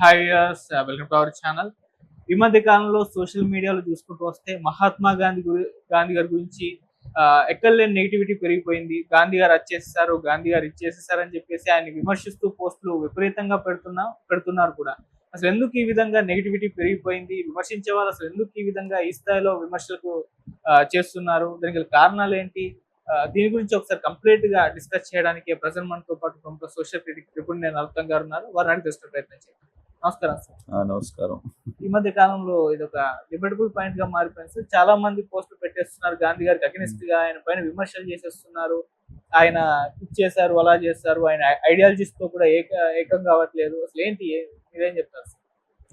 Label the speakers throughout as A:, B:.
A: Hi welcome to our channel. ఈ మధ్య కాలంలో సోషల్ మీడియాలో చూసుకుంటూ వస్తే మహాత్మా గాంధీ గారి గురించి ఎక్కడలేని నెగిటివిటీ పెరిగిపోయింది. గాంధీ గారు వచ్చేసేసారు, గాంధీ గారు ఇచ్చేసేసారు అని చెప్పేసి ఆయన విమర్శిస్తూ పోస్టులు విపరీతంగా పెడుతున్నారు కూడా. అసలు ఎందుకు ఈ విధంగా నెగిటివిటీ పెరిగిపోయింది? విమర్శించే వాళ్ళు అసలు ఎందుకు ఈ విధంగా ఈ స్థాయిలో విమర్శలకు చేస్తున్నారు? దానికి గల కారణాలు ఏంటి? దీని గురించి ఒకసారి కంప్లీట్ గా డిస్కస్ చేయడానికి ప్రజెంట్ మనతో పాటు ప్రముఖ సోషల్ క్రిటిక్ త్రిపుణి నల్తం గారు ఉన్నారు. వారిని అడిగి తెలుసుకునే ప్రయత్నం చేయండి. నమస్కారం సార్.
B: నమస్కారం.
A: ఈ మధ్య కాలంలో ఇది ఒక డిబేటబుల్ పాయింట్ గా మారిపోయింది సార్. చాలా మంది పోస్టులు పెట్టేస్తున్నారు, గాంధీ గారికి అగెనిస్ట్ గా ఆయన పైన విమర్శలు చేసేస్తున్నారు. ఆయన ఇచ్చేసారు, అలా చేస్తారు, ఆయన ఐడియాలజీస్ తో కూడా ఏకం కావట్లేదు. అసలు ఏంటి, మీరేం చెప్తారు సార్?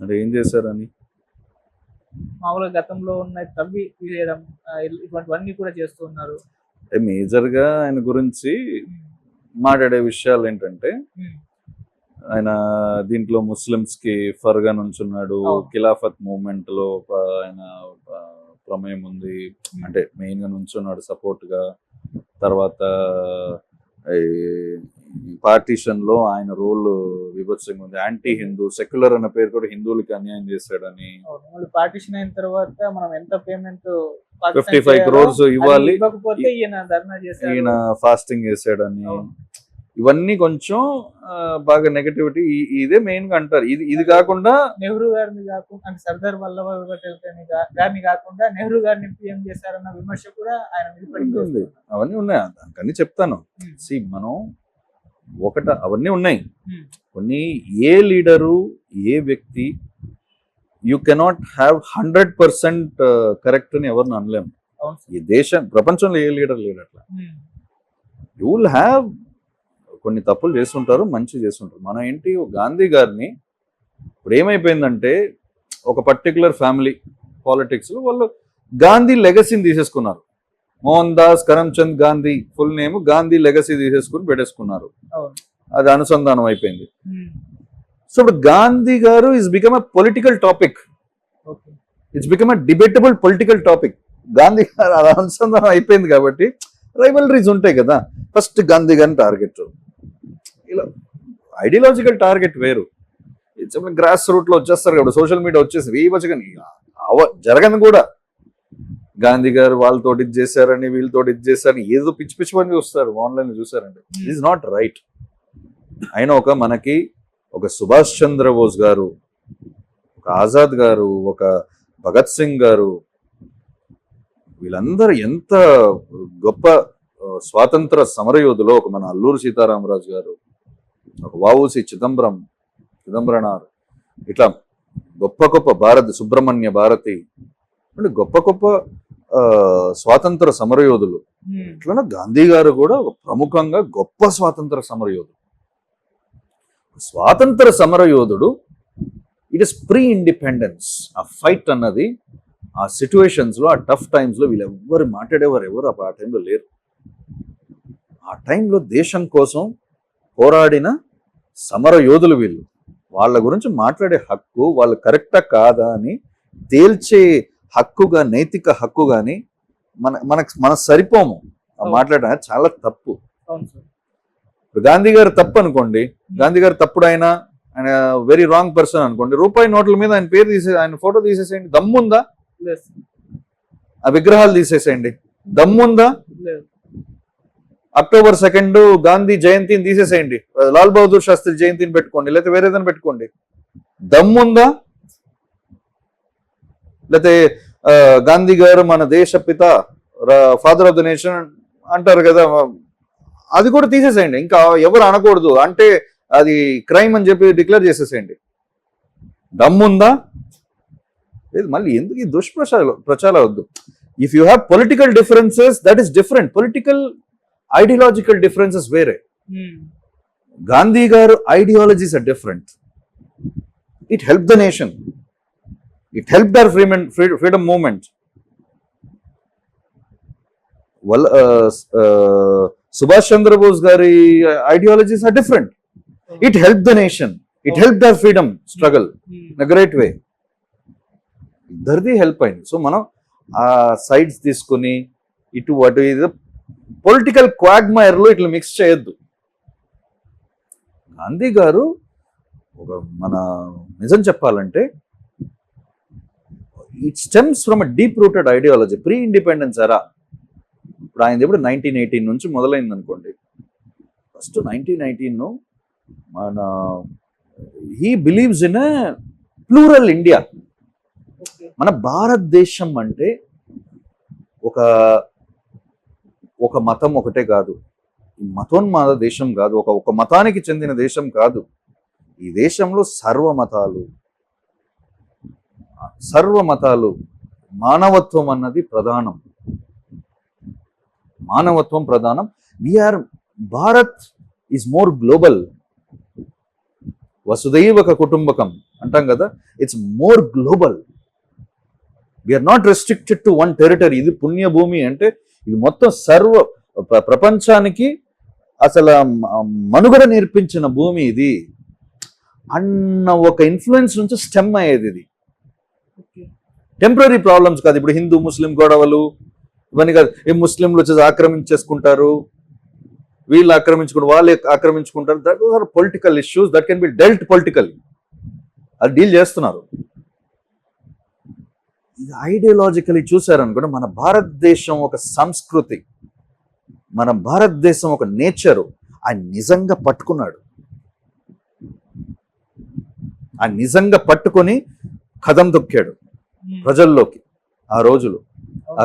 B: అంటే ఏం చేశారని?
A: మామూలుగా గతంలో ఉన్న తవ్వి తీయడం ఇటువంటివన్నీ కూడా చేస్తూ ఉన్నారు.
B: మేజర్ గా ఆయన గురించి మాట్లాడే విషయాలు ఏంటంటే, ఆయన దీంట్లో ముస్లిమ్స్ కి ఫర్గా నుంచున్నాడు, ఖిలాఫత్ మూవ్మెంట్ లో ఆయన ప్రమేయం ఉంది అంటే మెయిన్ గా నుంచున్నాడు సపోర్ట్ గా. తర్వాత పార్టీషన్ లో ఆయన రోల్ విభత్సంగా ఉంది. యాంటీ హిందూ, సెక్యులర్ అన్న పేరు కూడా హిందువులకి అన్యాయం చేశాడని.
A: పార్టీషన్ అయిన తర్వాత మనం ఎంత పేమెంట్
B: 55 crores ఇవ్వాలి,
A: ఈయన
B: ఫాస్టింగ్ చేశాడని. ఇవన్నీ కొంచెం బాగా నెగటివిటీ. ఇదే మెయిన్ గా అంటారు. ఇది కాకుండా
A: నెహ్రూ గారిని కాకుండా, సర్దార్ వల్లభాయ్ పటేల్ గారిని కాకుండా నెహ్రూ గారిని పిఎం చేశారన్న విమర్శ కూడా ఆయన
B: ఉంది. అవన్నీ ఉన్నాయి, అన్నీ చెప్తాను. మనం అవన్నీ ఉన్నాయి. కొన్ని ఏ లీడరు, ఏ వ్యక్తి యూ కెనాట్ హ్యావ్ 100% కరెక్ట్ అని ఎవరిని అనలేము. ఈ దేశం, ప్రపంచంలో ఏ లీడర్ లేడు అట్లా. యూ విల్ హ్యావ్ కొన్ని తప్పులు చేస్తుంటారు, మంచి చేస్తుంటారు. మనం ఏంటి, గాంధీ గారిని ఇప్పుడు ఏమైపోయిందంటే, ఒక పర్టికులర్ ఫ్యామిలీ పాలిటిక్స్ లో వాళ్ళు గాంధీ లెగసీని తీసేసుకున్నారు. Mohan Das Karamchand Gandhi full name, Gandhi legacy తీసేసుకుని పెట్టేసుకున్నారు. అది అనుసంధానం అయిపోయింది. సో ఇప్పుడు గాంధీ గారు is become a political topic, it's become a debatable political topic. Gandhi గారు అది అనుసంధానం అయిపోయింది కాబట్టి రైవలరీస్ ఉంటాయి కదా. ఫస్ట్ గాంధీ గారిని టార్గెట్, ఇలా ఐడియాలజికల్ టార్గెట్ వేరు. గ్రాస్ రూట్ లో వచ్చేస్తారు కాబట్టి సోషల్ మీడియా వచ్చేసి వేయవచ్చుగాని జరగదు కూడా. గాంధీ గారు వాళ్ళతో ఇది చేశారని, వీళ్ళతో ఇది చేశారని ఏదో పిచ్చి పిచ్చి పని చూస్తారు ఆన్లైన్ చూసారంటే. It is not right. అయినా మనకి ఒక సుభాష్ చంద్రబోస్ గారు, ఒక ఆజాద్ గారు, ఒక భగత్ సింగ్ గారు, వీళ్ళందరూ ఎంత గొప్ప స్వాతంత్ర సమరయోధులు. ఒక మన అల్లూరు సీతారామరాజు గారు, ఒక వావుసి చిదంబరనార్, ఇట్లా గొప్ప గొప్ప సుబ్రహ్మణ్య భారతి, అంటే గొప్ప గొప్ప స్వాతంత్ర సమరయోధులు. ఇట్లా గాంధీ గారు కూడా ఒక ప్రముఖంగా గొప్ప స్వాతంత్ర సమరయోధుడు. స్వాతంత్ర సమరయోధుడు. It is pre independence. ఆ ఫైట్ అన్నది ఆ సిచ్యువేషన్స్ లో, ఆ టఫ్ టైమ్స్ లో వీళ్ళు ఎవరు మాట్లాడేవారు ఎవరు ఆ టైంలో లేరు. ఆ టైంలో దేశం కోసం పోరాడిన సమర యోధులు వీళ్ళు. వాళ్ళ గురించి మాట్లాడే హక్కు, వాళ్ళు కరెక్టా కాదా అని తేల్చే హక్కుగా, నైతిక హక్కు గాని మన సరిపోము. మాట్లాడడం చాలా తప్పు. గాంధీ గారు తప్పు అనుకోండి, గాంధీ గారు తప్పుడు ఆయన వెరీ రాంగ్ పర్సన్ అనుకోండి, రూపాయి నోట్ల మీద ఆయన పేరు ఆయన ఫోటో తీసేసేయండి. దమ్ముందా? ఆ విగ్రహాలు తీసేసేయండి. దమ్ముందా? అక్టోబర్ 2 గాంధీ జయంతిని తీసేసేయండి, లాల్ బహదూర్ శాస్త్రి జయంతిని పెట్టుకోండి, లేకపోతే వేరేదని పెట్టుకోండి. దమ్ముందా? లేకపోతే గాంధీ గారు మన దేశ పిత, ఫాదర్ ఆఫ్ ద నేషన్ అంటారు కదా, అది కూడా తీసేసేయండి. ఇంకా ఎవరు అనకూడదు అంటే అది క్రైమ్ అని చెప్పి డిక్లేర్ చేసేసేయండి. దమ్ముందా? లేదు. మళ్ళీ ఎందుకు ఈ ప్రచారాలు వద్దు. If you have political differences, that is different. Political ideological differences వేరే. Gandhi garu ideologies are different. It help the nation, it help their freedom movement. Subhash Chandrabose గారి ideologies are different. It help the nation, it help their freedom struggle in a great way. ఇద్దరిది help అయింది. So మనం ఆ sides తీసుకుని ఇటు అటు ఇది political క్వాగ్మైర్ లో ఇట్లా మిక్స్ చేయొద్దు. గాంధీ గారు ఒక మన నిజం చెప్పాలంటే it stems from a deep rooted ideology. Pre independence ఎరా, ఇప్పుడు ఆయన ఎప్పుడు 1918 నుంచి మొదలైంది అనుకోండి. ఫస్ట్ 1918 మన he believes in a plural India. మన భారతదేశం అంటే ఒక మతం ఒకటే కాదు, మతోన్మాద దేశం కాదు, ఒక మతానికి చెందిన దేశం కాదు. ఈ దేశంలో సర్వమతాలు మానవత్వం అన్నది ప్రధానం. మానవత్వం ప్రధానం. Bharat is more global. వసుదైవక కుటుంబకం అంటాం కదా, it's more global. We are not restricted to one territory. ఇది పుణ్యభూమి అంటే ఇది మొత్తం ప్రపంచానికి అసలు మనుగడ నేర్పించిన భూమి ఇది అన్న ఒక ఇన్ఫ్లుయెన్స్ నుంచి స్టెమ్ అయ్యేది. ఇది టెంపరీ ప్రాబ్లమ్స్ కాదు. ఇప్పుడు హిందూ ముస్లిం గొడవలు ఇవన్నీ కాదు. ఈ ముస్లింలు వచ్చేసి ఆక్రమించేసుకుంటారు, వీళ్ళు ఆక్రమించుకుంటారు, వాళ్ళు ఆక్రమించుకుంటారు. That are political issues that can be dealt politically. అది డీల్ చేస్తున్నారు. ఇది ఐడియాలజికలీ చూసారనుకోండి, మన భారతదేశం ఒక సంస్కృతి, మన భారతదేశం ఒక నేచరు ఆయన నిజంగా పట్టుకున్నాడు. ఆయన నిజంగా పట్టుకొని కదం తొక్కాడు ప్రజల్లోకి. ఆ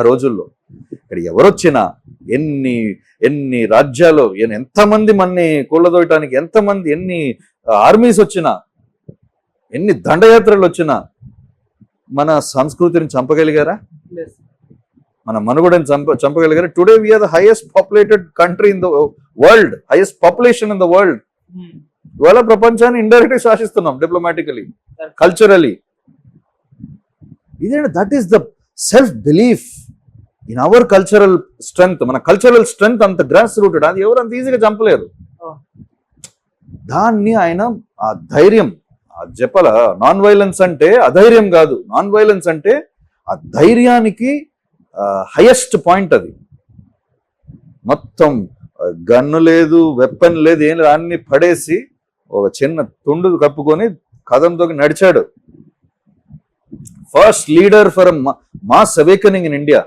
B: రోజుల్లో ఇక్కడ ఎవరొచ్చినా, ఎన్ని రాజ్యాలు, ఎంతమంది మన్ని కూలదోయటానికి ఎన్ని ఆర్మీస్ వచ్చినా, ఎన్ని దండయాత్రలు వచ్చినా మన సంస్కృతిని చంపగలిగారా? మన మనుగడని చంపగలిగారా? Today we are the highest populated country in the world, highest population in the world. ఇవాళ ప్రపంచాన్ని ఇండైరెక్ట్ గా శాసిస్తున్నాం, డిప్లొమాటికలీ, కల్చరలీ. ఇదే that is the self belief in our cultural strength. మన కల్చరల్ స్ట్రెంగ్త్ అంత గ్రాస్ రూటెడ్. అది ఎవరు అంత ఈజీగా చంపలేరు. దాన్ని ఆయన ఆ ధైర్యం చెప్పాల. నాన్ వైలెన్స్ అంటే అధైర్యం కాదు. నాన్ వైలెన్స్ అంటే ఆ ధైర్యానికి హైయెస్ట్ పాయింట్. అది మొత్తం గన్ను లేదు, వెపన్ లేదు, ఏం లేదు, అన్ని పడేసి ఒక చిన్న తుండు కప్పుకొని కదంతో నడిచాడు. First leader for mass awakening in India.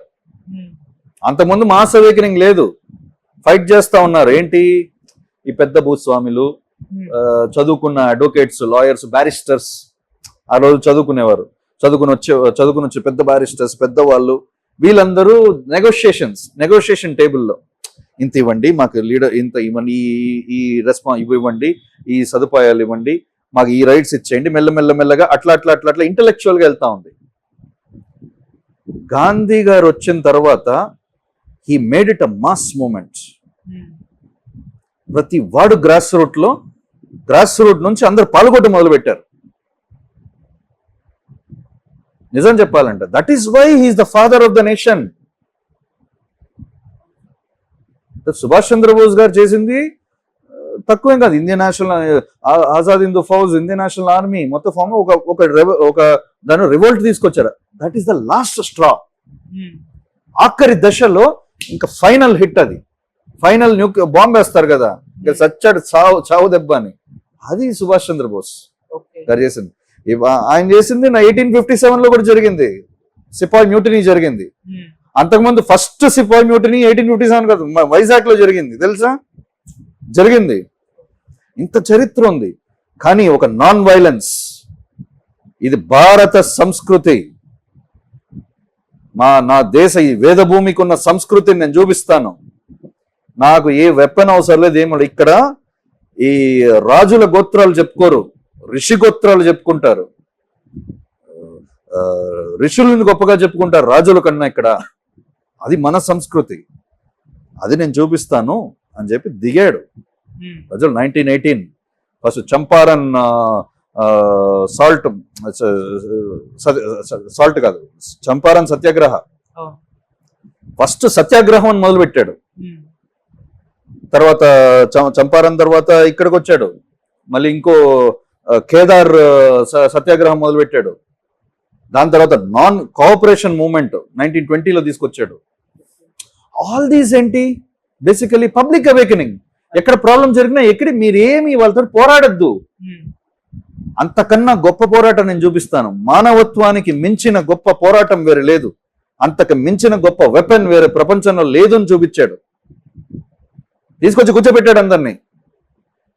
B: అంతకుముందు మాస్ అవేకనింగ్ లేదు, ఫైట్ చేస్తా ఉన్నారు. ఏంటి? ఈ పెద్ద భూస్వాములు, చదువుకున్న అడ్వకేట్స్, లాయర్స్, బ్యారిస్టర్స్. ఆ రోజు చదువుకునేవారు, చదువుకుని వచ్చే పెద్ద బ్యారిస్టర్స్, పెద్దవాళ్ళు, వీళ్ళందరూ నెగోషియేషన్ టేబుల్లో ఇంత ఇవ్వండి మాకు, లీడర్ ఇంత ఇవ్వండి, ఈ ఇవ్వండి, ఈ సదుపాయాలు ఇవ్వండి, మాకు ఈ రైట్స్ ఇచ్చేయండి. మెల్లగా అట్లా ఇంటలెక్చువల్ గా వెళ్తా ఉంది. గాంధీ గారు వచ్చిన తర్వాత he made it a mass movement. ప్రతి వాడు గ్రాస్ రూట్ నుంచి అందరు పాల్గొట్టడం మొదలు పెట్టారు. నిజం చెప్పాలంటే that is why he's the father of the nation. Subhash Chandrabose గారు చేసింది తక్కువేం కాదు. Indian national Azad Hindu Fauj, Indian national army మొత్తం ఫామ్ ఒక దాని రివోల్ట్ తీసుకొచ్చారు. That is the last straw. ఆఖరి దశలో ఇంకా ఫైనల్ హిట్. అది ఫైనల్ బాంబ్ వేస్తారు కదా, ఇంకా సచ్చాడు చావు దెబ్బ అని. అది సుభాష్ చంద్రబోస్ గారు చేసింది. ఆయన చేసింది 1857 లో కూడా జరిగింది. సిపాయి మ్యూటినీ జరిగింది. అంతకుముందు ఫస్ట్ సిపాయి మ్యూటినీ 1857 కాదు, వైజాగ్ లో జరిగింది. తెలుసా? జరిగింది. ఇంత చరిత్ర ఉంది. కానీ ఒక నాన్ వైలెన్స్, ఇది భారత సంస్కృతి. నా దేశ ఈ వేదభూమికి ఉన్న సంస్కృతిని నేను చూపిస్తాను. నాకు ఏ వెపన్ అవసరం లేదు, ఏమో. ఇక్కడ ఈ రాజుల గోత్రాలు చెప్పుకోరు, ఋషి గోత్రాలు చెప్పుకుంటారు. ఋషులను గొప్పగా చెప్పుకుంటారు రాజుల కన్నా. ఇక్కడ అది మన సంస్కృతి, అది నేను చూపిస్తాను అని చెప్పి దిగాడు ప్రజలు. 1918 ఫస్ట్ చంపారన్ సాల్ట్ కాదు, చంపారన్ సత్యాగ్రహ. ఫస్ట్ సత్యాగ్రహం అని మొదలు పెట్టాడు. తర్వాత చంపారన్ తర్వాత ఇక్కడికి వచ్చాడు. మళ్ళీ ఇంకో కేదార్ సత్యాగ్రహం మొదలు పెట్టాడు. దాని తర్వాత నాన్ కోఆపరేషన్ మూవ్మెంట్ 1920లో తీసుకొచ్చాడు. ఆల్ దీస్ ఏంటి? Basically public awakening. ఎక్కడ ప్రాబ్లం జరిగినా మీరేమి వాళ్ళతో పోరాడద్దు, అంతకన్నా గొప్ప పోరాటం నేను చూపిస్తాను. మానవత్వానికి మించిన గొప్ప పోరాటం వేరే లేదు, అంతకు మించిన గొప్ప వెపన్ వేరే ప్రపంచంలో లేదు అని చూపించాడు. తీసుకొచ్చి కూర్చోబెట్టాడు అందరినీ.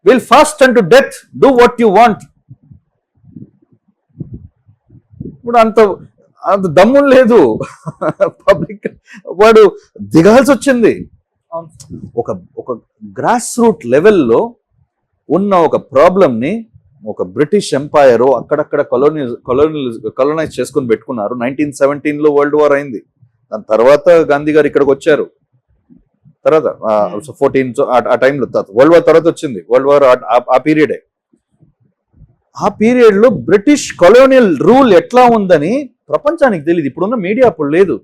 B: Will fast and to death, do what you want. ఇప్పుడు అంత దమ్ములు లేదు పబ్లిక్, వాడు దిగాల్సి వచ్చింది. ఒక ఒక గ్రాస్ రూట్ లెవెల్లో ఉన్న ఒక ప్రాబ్లంని ఒక బ్రిటిష్ ఎంపైర్ అక్కడక్కడ కొలోనైజ్ చేసుకుని పెట్టుకున్నారు. 1917లో వరల్డ్ వార్ అయింది. దాని తర్వాత గాంధీ గారు ఇక్కడికి వచ్చారు. తర్వాత 14 ఆ టైంలో వరల్డ్ వార్ తర్వాత వచ్చింది. వరల్డ్ వార్ ఆ పీరియడే. ఆ పీరియడ్ లో బ్రిటిష్ కొలోనియల్ రూల్ ఎట్లా ఉందని ప్రపంచానికి తెలియదు. ఇప్పుడున్న మీడియా అప్పుడు లేదు.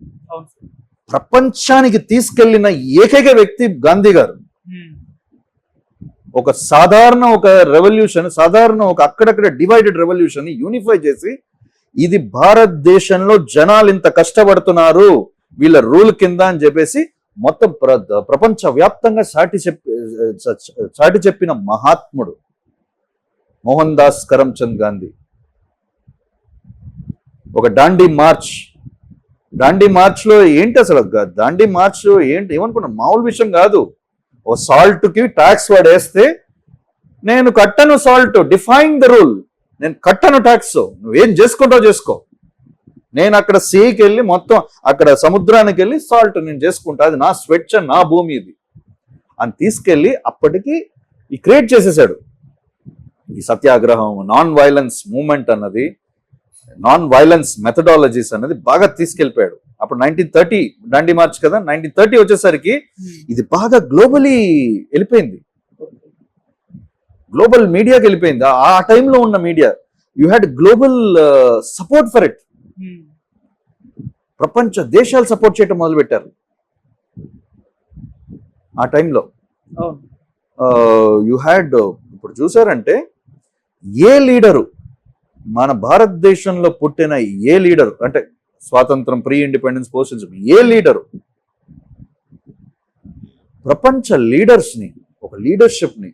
B: ప్రపంచానికి తీసుకెళ్లిన ఏకైక వ్యక్తి గాంధీ గారు. ఒక సాధారణ ఒక రెవల్యూషన్, సాధారణ ఒక అక్కడక్కడ డివైడెడ్ రెవల్యూషన్ యూనిఫై చేసి, ఇది భారతదేశంలో జనాలు ఇంత కష్టపడుతున్నారు వీళ్ళ రూల్ కింద అని చెప్పేసి మొత్తం ప్రపంచ వ్యాప్తంగా చాటి చెప్పిన మహాత్ముడు మోహన్ దాస్ కరమ్చంద్ గాంధీ. ఒక దాండీ మార్చ్ లో ఏంటి అసలు? దాండీ మార్చ్ ఏంటి ఏమనుకున్నా? మామూలు విషయం కాదు. ఓ సాల్ట్ కి ట్యాక్స్ వాడు వేస్తే, నేను కట్టను సాల్ట్, డిఫైన్ ద రూల్, నేను కట్టను ట్యాక్స్, నువ్వేం చేసుకుంటావు చేసుకో, నేను అక్కడ సీకి వెళ్ళి మొత్తం అక్కడ సముద్రానికి వెళ్ళి సాల్ట్ నేను చేసుకుంటా, అది నా స్వెచ్ఛ, నా భూమి ఇది అని తీసుకెళ్ళి అప్పటికి ఈ క్రియేట్ చేసేసాడు. ఈ సత్యాగ్రహం, నాన్ వైలెన్స్ మూవ్మెంట్ అన్నది, నాన్ వైలెన్స్ మెథడాలజీస్ అన్నది బాగా తీసుకెళ్ళిపోయాడు. అప్పుడు 1930 దాండీ మార్చ్ కదా, 1930 వచ్చేసరికి ఇది బాగా గ్లోబలీ వెళ్ళిపోయింది, గ్లోబల్ మీడియాకి వెళ్ళిపోయింది. ఆ టైంలో ఉన్న media, you had global support for it. ప్రపంచ దేశాలు సపోర్ట్ చేయటం మొదలు పెట్టారు ఆ టైంలో. యూ హ్యాడ్, ఇప్పుడు చూసారంటే ఏ లీడరు, మన భారతదేశంలో పుట్టిన ఏ లీడరు, అంటే స్వాతంత్రం, ప్రీ ఇండిపెండెన్స్, పోస్ట్ ఇండిపెండెన్స్, ఏ లీడరు ప్రపంచ లీడర్స్ ని, ఒక లీడర్షిప్ ని,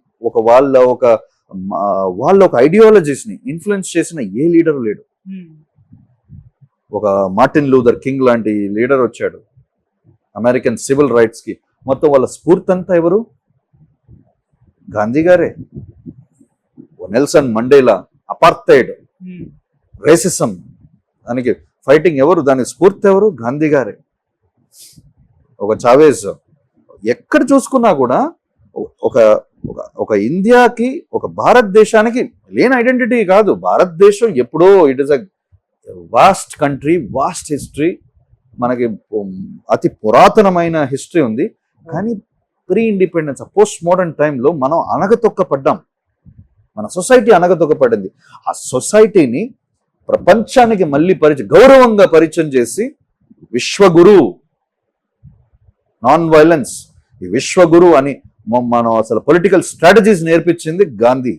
B: వాళ్ళ ఒక ఐడియాలజీస్ ని ఇన్ఫ్లుయెన్స్ చేసిన ఏ లీడరు లేడు. ఒక మార్టిన్ లూథర్ కింగ్ లాంటి లీడర్ వచ్చాడు అమెరికన్ సివిల్ రైట్స్ కి. మొత్తం వాళ్ళ స్ఫూర్తి అంతా ఎవరు? గాంధీ గారే. నెల్సన్ మండేలా, అపార్థైడ్, రేసిజం, దానికి ఫైటింగ్ ఎవరు? దానికి స్ఫూర్తి ఎవరు? గాంధీ గారే. ఒక చావేజ్. ఎక్కడ చూసుకున్నా కూడా ఒక ఇండియాకి, ఒక భారతదేశానికి లేని ఐడెంటిటీ కాదు. భారతదేశం ఎప్పుడో, it is a vast country, vast history, మనకి అతి పురాతనమైన హిస్టరీ ఉంది. కానీ ప్రీ ఇండిపెండెన్స్, పోస్ట్ మోడర్న్ టైంలో మనం అనగతొక్కపడ్డాం, మన సొసైటీ అనగతొక్కపడింది. ఆ సొసైటీని ప్రపంచానికి మళ్ళీ గౌరవంగా పరిచయం చేసి విశ్వగురు, నాన్ వైలెన్స్, ఈ విశ్వగురు అని మనం అసలు పొలిటికల్ స్ట్రాటజీస్ నేర్పించింది గాంధీ.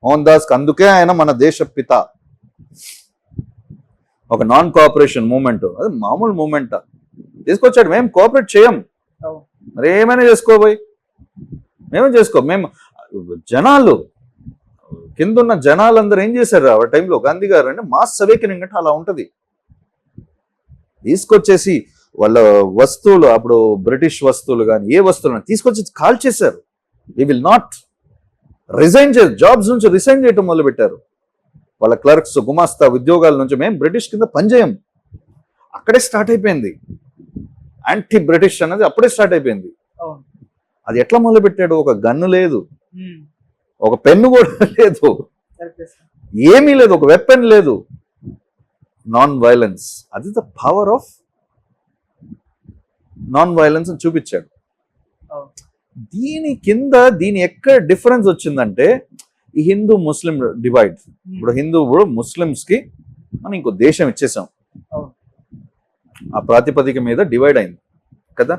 B: మోహన్ దాస్, అందుకే ఆయన మన దేశ పిత. ఒక నాన్ కోఆపరేషన్ మూవ్మెంట్, అది మామూలు మూవ్మెంట్ తీసుకొచ్చాడు. మేము కోఆపరేట్ చేయం, మరి ఏమైనా చేసుకోబోయ్, మేమే చేసుకో. మేము జనాలు, కిందున్న జనాలందరూ ఏం చేశారు ఆ టైంలో? గాంధీ గారు అంటే మాస్ అవేకనింగ్ అంటే అలా ఉంటది. తీసుకొచ్చేసి వాళ్ళ వస్తువులు, అప్పుడు బ్రిటిష్ వస్తువులు కానీ ఏ వస్తువులు తీసుకొచ్చి కాల్ చేశారు. We will not resign jobs నుంచి రిజైన్ చేయటం మొదలు పెట్టారు. వాళ్ళ క్లర్క్స్, గుమాస్తా ఉద్యోగాల నుంచి మేము బ్రిటిష్ కింద పనిచేయం. అక్కడే స్టార్ట్ అయిపోయింది యాంటీ బ్రిటిష్ అన్నది, అప్పుడే స్టార్ట్ అయిపోయింది. అది ఎట్లా మొదలు పెట్టాడు? ఒక గన్ను లేదు, ఒక పెన్ను కూడా లేదు, ఏమీ లేదు, ఒక వెపన్ లేదు. నాన్ వైలెన్స్, అది the power of non violence అని చూపించాడు. దీని ఎక్కడ డిఫరెన్స్ వచ్చిందంటే, ఈ హిందూ ముస్లిం డివైడ్. ఇప్పుడు ముస్లిమ్స్ కి మనం ఇంకో దేశం ఇచ్చేసాం, ఆ ప్రాతిపదిక మీద డివైడ్ అయింది కదా.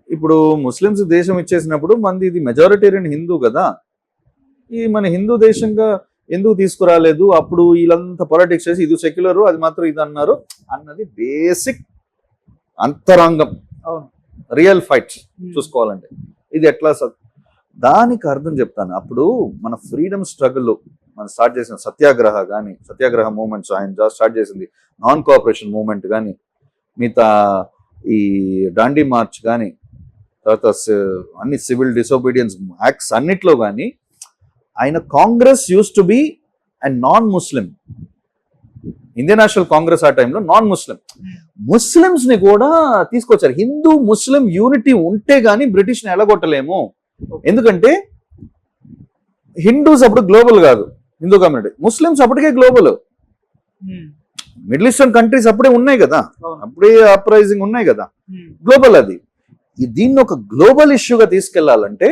B: ఇప్పుడు ముస్లిమ్స్ దేశం ఇచ్చేసినప్పుడు మంది ఇది మెజారిటేరియన్ హిందూ కదా, ఈ మన హిందూ దేశంగా ఎందుకు తీసుకురాలేదు? అప్పుడు వీళ్ళంతా పాలిటిక్స్ చేసి ఇది సెక్యులర్, అది మాత్రం ఇది అన్నారు అన్నది బేసిక్ అంతరంగం, రియల్ ఫైట్ చూసుకోవాలంటే. ఇది ఎట్లా? దానికి అర్థం చెప్తాను. అప్పుడు మన ఫ్రీడమ్ స్ట్రగుల్, మనం స్టార్ట్ చేసిన సత్యాగ్రహ మూవ్మెంట్స్ ఆయన స్టార్ట్ చేసింది, నాన్ కోఆపరేషన్ మూవ్మెంట్ కానీ, మిగతా ఈ డాండీ మార్చ్ కానీ, తర్వాత అన్ని సివిల్ డిసోబీడియన్స్ యాక్ట్స్ అన్నిట్లో కానీ ఆయన Congress use to be and non Muslim. Indian national Congress ఆ టైంలో నాన్ ముస్లిమ్స్ ని కూడా తీసుకొచ్చారు. హిందూ ముస్లిం యూనిటీ ఉంటే గానీ బ్రిటిష్ ని ఎలగొట్టలేము. ఎందుకంటే హిందూస్ అప్పుడు గ్లోబల్ కాదు, హిందూ కమ్యూనిటీ. ముస్లిమ్స్ అప్పటికే గ్లోబల్. మిడిల్ ఈస్టర్న్ కంట్రీస్ అప్పుడే ఉన్నాయి కదా, అప్పుడే అప్రైజింగ్ ఉన్నాయి కదా, గ్లోబల్. అది దీన్ని ఒక గ్లోబల్ ఇష్యూగా తీసుకెళ్లాలంటే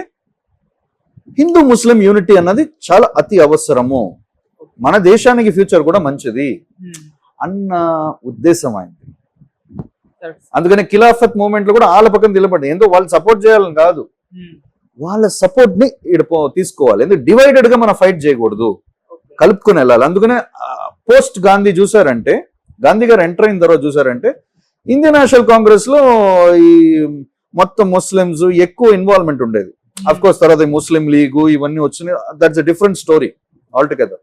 B: హిందూ ముస్లిం యూనిటీ అన్నది చాలా అతి అవసరము, మన దేశానికి ఫ్యూచర్ కూడా మంచిది అన్న ఉద్దేశం అయింది. అందుకని ఖిలాఫత్ మూవ్మెంట్ లో కూడా వాళ్ళ పక్కన నిలబడి, ఎందుకు వాళ్ళు సపోర్ట్ చేయాలని కాదు, వాళ్ళ సపోర్ట్ ని తీసుకోవాలి. ఎందుకు డివైడెడ్ గా మనం ఫైట్ చేయకూడదు, కలుపుకొని వెళ్ళాలి. అందుకనే పోస్ట్ గాంధీ చూసారంటే, గాంధీ గారు ఎంటర్ అయిన తర్వాత చూసారంటే ఇండియన్ నేషనల్ కాంగ్రెస్ లో ఈ మొత్తం ముస్లిమ్స్ ఎక్కువ ఇన్వాల్వ్మెంట్ ఉండేది. అఫ్ కోర్స్ తర్వాత ముస్లిం లీగ్ ఇవన్నీ వచ్చినాయి, that's a different story all together.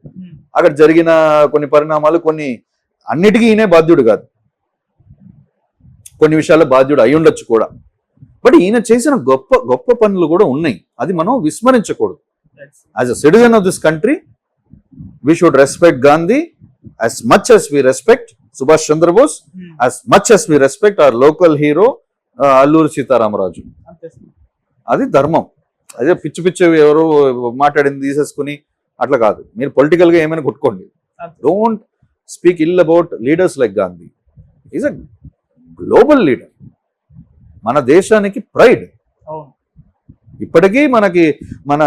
B: అక్కడ జరిగిన కొన్ని పరిణామాలు, కొన్ని అన్నిటికీ ఈయనే బాధ్యుడు కాదు, కొన్ని విషయాల్లో బాధ్యుడు అయి ఉండొచ్చు కూడా. బట్ ఈయన చేసిన గొప్ప గొప్ప పనులు కూడా ఉన్నాయి, అది మనం విస్మరించకూడదు. As a citizen of this country we should respect Gandhi as much as we respect Subhash Chandra Bose, as much as we respect our local hero Alluri Sitaramraju. అది ధర్మం. అదే పిచ్చి పిచ్చి ఎవరు మాట్లాడింది తీసేసుకుని అట్లా కాదు. మీరు పొలిటికల్ గా ఏమైనా కొట్టుకోండి, don't speak ill about leaders like Gandhi. Is a global leader, మన దేశానికి ప్రైడ్. ఇప్పటికీ మనకి మన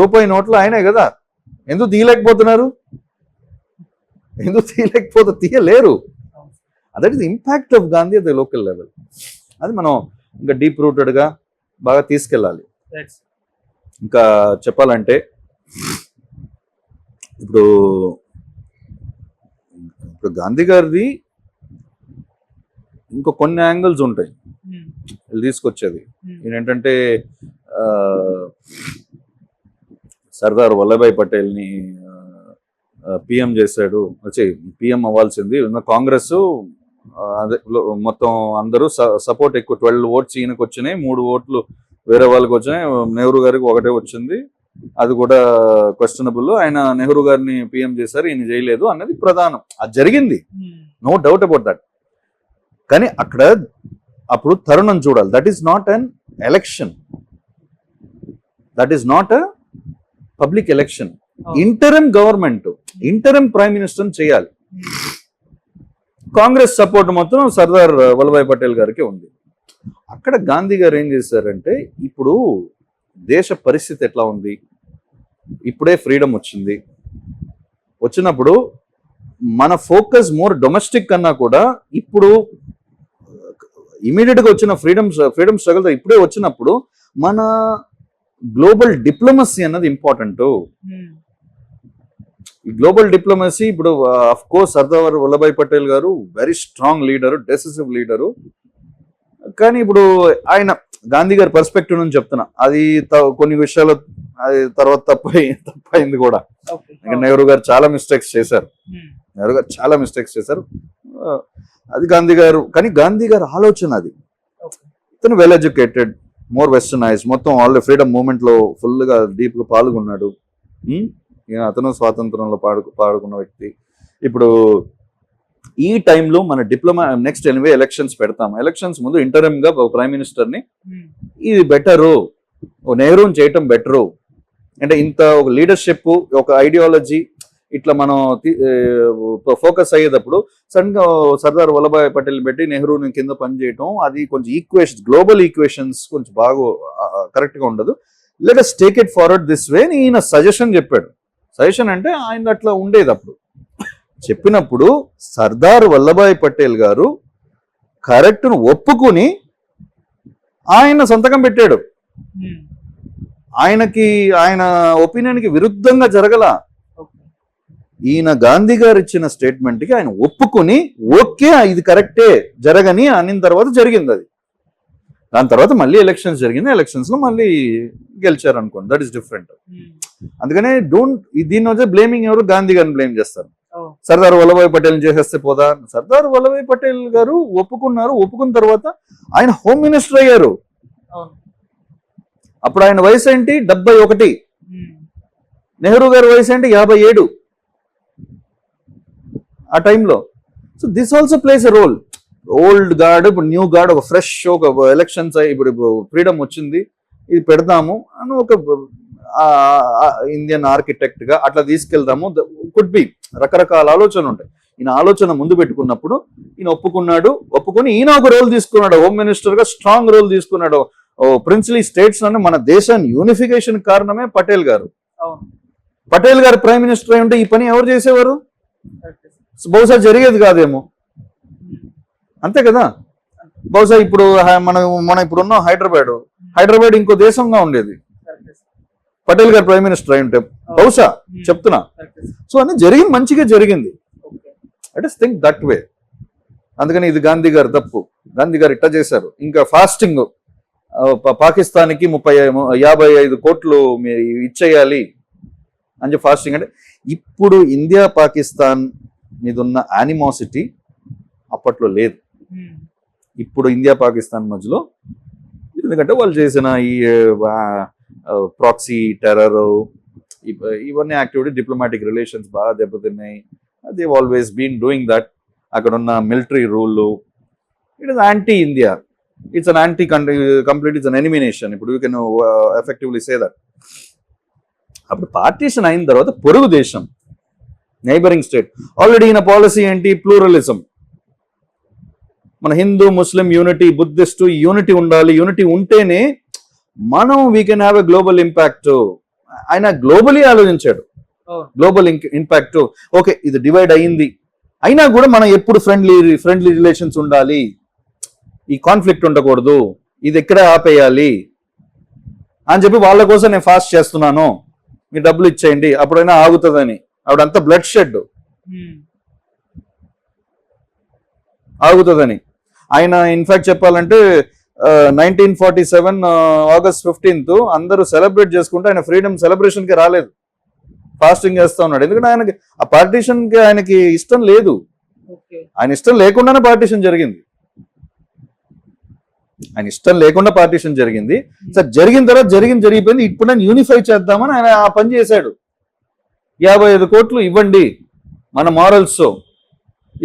B: రూపాయి నోట్లు ఆయనే కదా. ఎందుకు తీయలేకపోతున్నారు? తీయలేరు. That is impact of Gandhi at the local level. అది మనం ఇంకా డీప్ రూటెడ్ గా బాగా తీసుకెళ్ళాలి. ఇంకా చెప్పాలంటే ఇప్పుడు గాంధీ గారిది ఇంకో కొన్ని యాంగిల్స్ ఉంటాయి తీసుకొచ్చేది. ఏంటంటే సర్దార్ వల్లభాయ్ పటేల్ ని పిఎం చేశాడు, పిఎం అవ్వాల్సింది. కాంగ్రెస్ అదే మొత్తం అందరూ సపోర్ట్ ఎక్కువ, 12 ఓట్స్ ఈయనకు వచ్చినాయి, 3 ఓట్లు వేరే వాళ్ళకి వచ్చినాయి, నెహ్రూ గారికి 1 వచ్చింది. అది కూడా క్వశ్చనబుల్. ఆయన నెహ్రూ గారిని పిఎం చేశారు, ఈయన చేయలేదు అన్నది ప్రధానం. అది జరిగింది, నో డౌట్ అబౌట్ దట్. కానీ అక్కడ అప్పుడు తరుణం చూడాలి. That is not an election, that is not a public election. Interim government, interim prime minister చేయాలి. కాంగ్రెస్ సపోర్ట్ మొత్తం సర్దార్ వల్లభాయ్ పటేల్ గారికి ఉంది. అక్కడ గాంధీ గారు ఏం చేశారంటే, ఇప్పుడు దేశ పరిస్థితి ఎట్లా ఉంది, ఇప్పుడే ఫ్రీడమ్ వచ్చినప్పుడు మన ఫోకస్ మోర్ డొమెస్టిక్ కన్నా కూడా ఇప్పుడు ఇమీడియట్ గా వచ్చిన ఫ్రీడమ్ స్ట్రగుల్ ఇప్పుడే వచ్చినప్పుడు మన గ్లోబల్ డిప్లొమసీ అన్నది ఇంపార్టెంట్. ఈ గ్లోబల్ డిప్లొమసీ ఇప్పుడు అఫ్ కోర్స్ సర్దార్ వల్లభాయ్ పటేల్ గారు very strong leader, decisive leader. కానీ ఇప్పుడు ఆయన గాంధీ గారి పర్స్పెక్టివ్ నుంచి చెప్తున్నా, అది కొన్ని విషయాలు అది తర్వాత తప్పైంది కూడా. నెహ్రూ గారు చాలా మిస్టేక్స్ చేశారు, అది గాంధీ గారు. కానీ గాంధీ గారు ఆలోచన అది. ఇతను వెల్ ఎడ్యుకేటెడ్, మోర్ వెస్టర్నైజ్, మొత్తం ఆల్ ఫ్రీడమ్ మూవ్మెంట్ లో ఫుల్ గా డీప్ గా పాల్గొన్నాడు. అతను స్వాతంత్రంలో పాడుకున్న వ్యక్తి. ఇప్పుడు ఈ టైంలో మన నెక్స్ట్ ఎనివే ఎలక్షన్స్ పెడతాం. ఎలక్షన్స్ ముందు ఇంటరిమ్ గా ప్రైమ్ మినిస్టర్ ని ఇది బెటరు, నెహ్రూని చేయటం బెటరు. అంటే ఇంత ఒక లీడర్షిప్, ఒక ఐడియాలజీ ఇట్లా మనం ఫోకస్ అయ్యేటప్పుడు సడన్ గా సర్దార్ వల్లభాయ్ పటేల్ పెట్టి నెహ్రూని కింద పనిచేయటం, అది కొంచెం ఈక్వేషన్స్, గ్లోబల్ ఈక్వేషన్స్ కొంచెం బాగా కరెక్ట్ గా ఉండదు. Let us take it forward this way అని ఈయన సజెషన్ చెప్పాడు. సజెషన్ అంటే ఆయన అట్లా ఉండేది. అప్పుడు చెప్పినప్పుడు సర్దార్ వల్లభాయ్ పటేల్ గారు కరెక్ట్ ను ఒప్పుకుని ఆయన సంతకం పెట్టాడు. ఆయన ఒపీనియన్ కి విరుద్ధంగా జరగల. ఈయన గాంధీ గారు ఇచ్చిన స్టేట్మెంట్ కి ఆయన ఒప్పుకుని ఓకే ఇది కరెక్టే జరగని అనిన తర్వాత జరిగింది. అది దాని తర్వాత మళ్ళీ ఎలక్షన్స్ జరిగింది, ఎలక్షన్స్ లో మళ్ళీ గెలిచారు అనుకోండి, దట్ ఈస్ డిఫరెంట్. అందుకనే దీన్ని వచ్చే బ్లేమింగ్ ఎవరు, గాంధీ గారిని బ్లేమ్ చేస్తారు. సర్దార్ వల్లభాయ్ పటేల్ చేసేస్తే పోదా? సర్దార్ వల్లభాయ్ పటేల్ గారు ఒప్పుకున్నారు, ఒప్పుకున్న తర్వాత ఆయన హోమ్ మినిస్టర్ అయ్యారు. అప్పుడు ఆయన వయసు ఏంటి, 71. నెహ్రూ గారి వయసు ఏంటి, 57 ఆ టైంలో. So this also plays a role. Old guard ఇప్పుడు న్యూ గార్డ్, ఒక ఫ్రెష్, ఒక ఎలక్షన్స్ ఇప్పుడు ఫ్రీడమ్ వచ్చింది, ఇది పెడదాము అని ఒక ఇండియన్ ఆర్కిటెక్ట్ గా అట్లా తీసుకెళ్దాము. కుడ్ బి రకరకాల ఆలోచనలు ఉంటాయి. ఈయన ఆలోచన ముందు పెట్టుకున్నప్పుడు ఈయన ఒప్పుకొని ఈయన ఒక రోల్ తీసుకున్నాడు, హోమ్ మినిస్టర్ గా స్ట్రాంగ్ రోల్ తీసుకున్నాడు. ప్రిన్సిలీ స్టేట్స్ అంటే మన దేశాన్ని యూనిఫికేషన్ కారణమే పటేల్ గారు. పటేల్ గారు ప్రైమ్ మినిస్టర్ అయి ఉంటే ఈ పని ఎవరు చేసేవారు? బహుశా జరిగేది కాదేమో, అంతే కదా. బహుశా ఇప్పుడు మనం ఇప్పుడు ఉన్నాం హైదరాబాద్ ఇంకో దేశంగా ఉండేది పటేల్ గారు ప్రైమ్ మినిస్టర్ అయి ఉంటే, బహుశా చెప్తున్నా. సో అన్ని జరిగింది, మంచిగా జరిగింది. I just think that way. అందుకని ఇది గాంధీ గారు తప్పు, గాంధీ గారు ఇట్లా చేశారు. ఇంకా ఫాస్టింగ్ పాకిస్తాన్కి 55 కోట్లు ఇచ్చేయాలి అని చెప్పి ఫాస్టింగ్. అంటే ఇప్పుడు ఇండియా పాకిస్తాన్ మీద ఉన్న యానిమాసిటీ అప్పట్లో లేదు. ఇప్పుడు ఇండియా పాకిస్తాన్ మధ్యలో, ఎందుకంటే వాళ్ళు చేసిన ఈ ప్రాక్సీ టెర్రర్ ఇవన్నీ యాక్టివిటీ, డిప్లొమాటిక్ రిలేషన్స్ బాగా దెబ్బతిన్నాయి. They always been doing that. అక్కడ ఉన్న military rule, it is anti India, it's an anti country, complete it's an enemy nation. ఇప్పుడు you can effectively say that. అప్పుడు పార్టీషన్ అయిన తర్వాత పొరుగు దేశం, నైబరింగ్ స్టేట్, ఆల్రెడీ ఈయన పాలసీ ఏంటి, ప్లూరలిజం. మన Hindu Muslim unity, Buddhist unity ఉండాలి, యూనిటీ ఉంటేనే మనం we can have a global impact. ఆయన గ్లోబలీ ఆలోచించాడు, గ్లోబల్ ఇంపాక్ట్. ఓకే, ఇది డివైడ్ అయ్యింది, అయినా కూడా మనం ఎప్పుడు ఫ్రెండ్లీ రిలేషన్స్ ఉండాలి, ఈ కాన్ఫ్లిక్ట్ ఉండకూడదు, ఇది ఎక్కడే ఆపేయాలి అని చెప్పి వాళ్ళ కోసం నేను ఫాస్ట్ చేస్తున్నాను, మీ డబ్బులు ఇచ్చేయండి అప్పుడైనా ఆగుతుందని. ఆవిడంతా బ్లడ్ షెడ్ ఆగుతుందని. ఆయన ఇన్ఫాక్ట్ చెప్పాలంటే 1947 ఆగస్ట్ 15 అందరూ సెలబ్రేట్ చేసుకుంటే ఆయన ఫ్రీడమ్ సెలబ్రేషన్ కి రాలేదు, ఫాస్టింగ్ చేస్తా ఉన్నాడు. ఎందుకంటే ఆయనకి ఆ పార్టీషన్ కి ఆయనకి ఇష్టం లేదు. ఆయన ఇష్టం లేకుండానే పార్టీషన్ జరిగింది. ఆయన ఇష్టం లేకుండా పార్టీషన్ జరిగింది. సార్ జరిగిన తర్వాత జరిగిపోయింది, ఇప్పుడు నేను యూనిఫై చేద్దామని ఆయన ఆ పని చేశాడు. 55 కోట్లు ఇవ్వండి, మన మారల్స్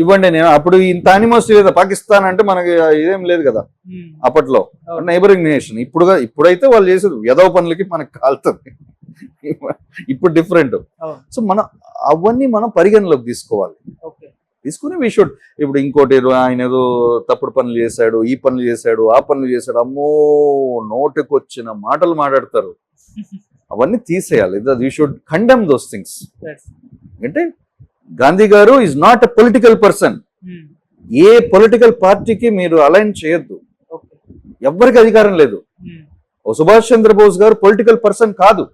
B: ఇవ్వండి. నేను అప్పుడు ఇంత అనిమోసిటీ లేదా, పాకిస్తాన్ అంటే మనకి ఇదేం లేదు కదా అప్పట్లో, నైబరింగ్ నేషన్. ఇప్పుడైతే వాళ్ళు చేసేది ఎదవ పనులకి మనకు కాలుతుంది. ఇప్పుడు డిఫరెంట్. సో అవన్నీ మనం పరిగణలోకి తీసుకోవాలి. తీసుకుని వీ షుడ్. ఇప్పుడు ఇంకోటి, ఆయన ఏదో తప్పుడు పనులు చేశాడు, ఈ పనులు చేశాడు, ఆ పనులు చేశాడు, అమ్మో నోటికొచ్చిన మాటలు మాట్లాడతారు. అవన్నీ తీసేయాలి. We should condemn those things. అంటే గాంధీ గారు is not a political person. A political పార్టీకి మీరు అలైన్ చేయొద్దు, ఎవ్వరికి అధికారం లేదు. ఓ సుభాష్ చంద్రబోస్ గారు పొలిటికల్ పర్సన్ కాదు,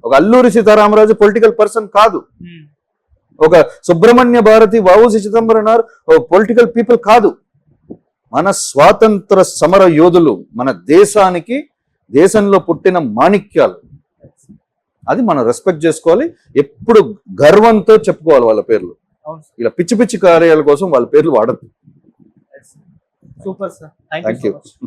B: ఒక అల్లూరి సీతారామరాజు పొలిటికల్ పర్సన్ కాదు, ఒక సుబ్రహ్మణ్య భారతి, వౌసి చిదంబరనార్ పొలిటికల్ పీపుల్ కాదు. మన స్వాతంత్ర సమర యోధులు, మన దేశంలో పుట్టిన మాణిక్యాలు. అది మనం రెస్పెక్ట్ చేసుకోవాలి, ఎప్పుడు గర్వంతో చెప్పుకోవాలి వాళ్ళ పేర్లు. ఇలా పిచ్చి పిచ్చి కార్యాల కోసం వాళ్ళ పేర్లు వాడద్దు.
A: Super sir,
B: thank you.